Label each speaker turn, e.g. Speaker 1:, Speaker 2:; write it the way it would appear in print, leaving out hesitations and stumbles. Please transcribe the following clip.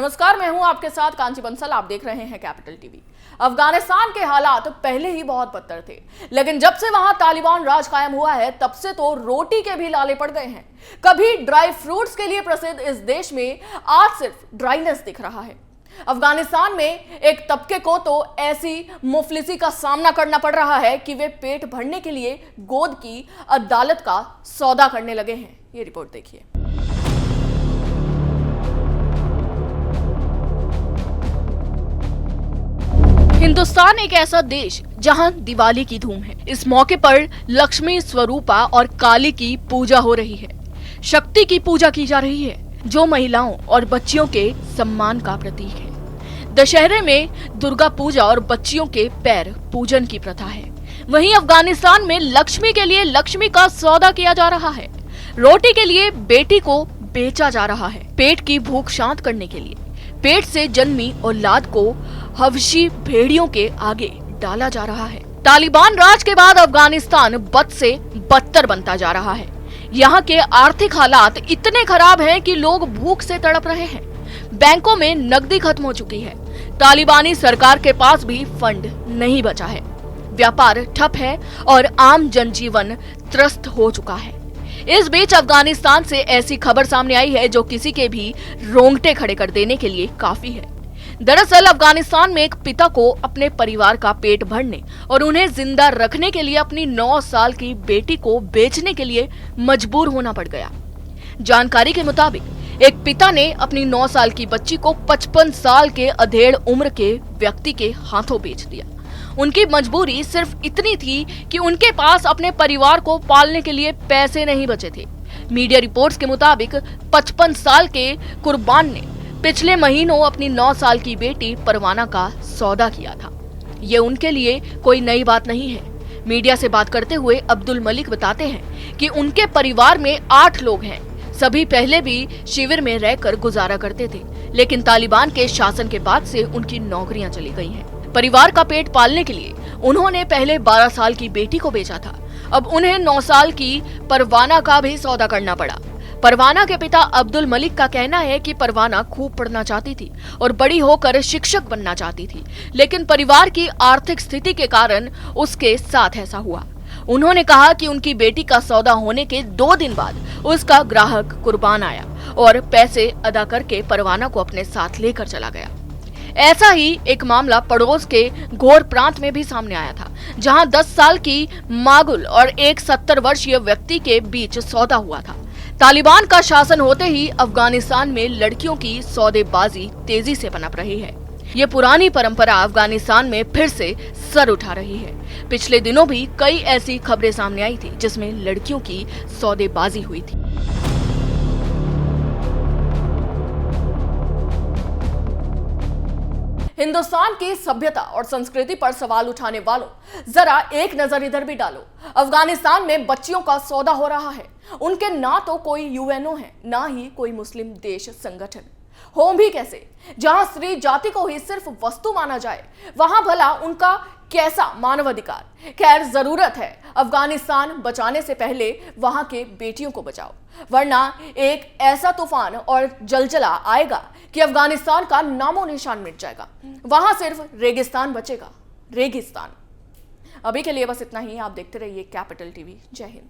Speaker 1: नमस्कार, मैं हूं आपके साथ कांची बंसल। आप देख रहे हैं कैपिटल टीवी। अफगानिस्तान के हालात पहले ही बहुत बदतर थे, लेकिन जब से वहां तालिबान राज कायम हुआ है तब से तो रोटी के भी लाले पड़ गए हैं। कभी ड्राई फ्रूट्स के लिए प्रसिद्ध इस देश में आज सिर्फ ड्राइनेस दिख रहा है। अफगानिस्तान में एक तबके को तो ऐसी मुफलिसी का सामना करना पड़ रहा है कि वे पेट भरने के लिए गोद की अदालत का सौदा करने लगे हैं। ये रिपोर्ट देखिए। हिंदुस्तान एक ऐसा देश जहां दिवाली की धूम है। इस मौके पर लक्ष्मी स्वरूपा और काली की पूजा हो रही है। शक्ति की पूजा की जा रही है, जो महिलाओं और बच्चियों के सम्मान का प्रतीक है। दशहरे में दुर्गा पूजा और बच्चियों के पैर पूजन की प्रथा है। वहीं अफगानिस्तान में लक्ष्मी के लिए लक्ष्मी का सौदा किया जा रहा है। रोटी के लिए बेटी को बेचा जा रहा है। पेट की भूख शांत करने के लिए पेट से जन्मी औलाद को हवशी भेड़ियों के आगे डाला जा रहा है। तालिबान राज के बाद अफगानिस्तान बद से बदतर बनता जा रहा है। यहाँ के आर्थिक हालात इतने खराब हैं कि लोग भूख से तड़प रहे हैं। बैंकों में नकदी खत्म हो चुकी है। तालिबानी सरकार के पास भी फंड नहीं बचा है। व्यापार ठप है और आम जनजीवन त्रस्त हो चुका है। इस बीच अफगानिस्तान से ऐसी खबर सामने आई है जो किसी के भी रोंगटे खड़े कर देने के लिए काफी है। दरअसल अफगानिस्तान में एक पिता को अपने परिवार का पेट भरने और उन्हें जिंदा रखने के लिए अपनी 9 साल की बेटी को बेचने के लिए मजबूर होना पड़ गया। जानकारी के मुताबिक एक पिता ने अपनी 9 साल की बच्ची को 55 साल के अधेड़ उम्र के व्यक्ति के हाथों बेच दिया। उनकी मजबूरी सिर्फ इतनी थी कि उनके पास अपने परिवार को पालने के लिए पैसे नहीं बचे थे। मीडिया रिपोर्ट्स के मुताबिक 55 साल के कुर्बान ने पिछले महीनों अपनी 9 साल की बेटी परवाना का सौदा किया था। ये उनके लिए कोई नई बात नहीं है। मीडिया से बात करते हुए अब्दुल मलिक बताते हैं कि उनके परिवार में 8 लोग हैं। सभी पहले भी शिविर में रहकर गुजारा करते थे, लेकिन तालिबान के शासन के बाद से उनकी नौकरियां चली गई हैं। परिवार का पेट पालने के लिए उन्होंने पहले 12 साल की बेटी को बेचा था। अब उन्हें 9 साल की परवाना का भी सौदा करना पड़ा। परवाना के पिता अब्दुल मलिक का कहना है कि परवाना खूब पढ़ना चाहती थी और बड़ी होकर शिक्षक बनना चाहती थी, लेकिन परिवार की आर्थिक स्थिति के कारण उसके साथ ऐसा हुआ। उन्होंने कहा कि उनकी बेटी का सौदा होने के 2 दिन बाद उसका ग्राहक कुर्बान आया और पैसे अदा करके परवाना को अपने साथ लेकर चला गया। ऐसा ही एक मामला पड़ोस के घोर प्रांत में भी सामने आया था, जहां 10 साल की मागुल और एक 70 वर्षीय व्यक्ति के बीच सौदा हुआ था। तालिबान का शासन होते ही अफगानिस्तान में लड़कियों की सौदेबाजी तेजी से पनप रही है। ये पुरानी परंपरा अफगानिस्तान में फिर से सर उठा रही है। पिछले दिनों भी कई ऐसी खबरें सामने आई थी जिसमें लड़कियों की सौदेबाजी हुई थी। हिंदुस्तान की सभ्यता और संस्कृति पर सवाल उठाने वालों, जरा एक नजर इधर भी डालो। अफगानिस्तान में बच्चियों का सौदा हो रहा है। उनके ना तो कोई यूएनओ है, ना ही कोई मुस्लिम देश संगठन। होम भी कैसे? जहां स्त्री जाति को ही सिर्फ वस्तु माना जाए, वहां भला उनका कैसा मानवाधिकार? खैर, जरूरत है अफगानिस्तान बचाने से पहले वहां के बेटियों को बचाओ, वरना एक ऐसा तूफान और जलजला आएगा कि अफगानिस्तान का नामो निशान मिट जाएगा। वहां सिर्फ रेगिस्तान बचेगा, रेगिस्तान। अभी के लिए बस इतना ही। आप देखते रहिए कैपिटल टीवी। जय हिंद।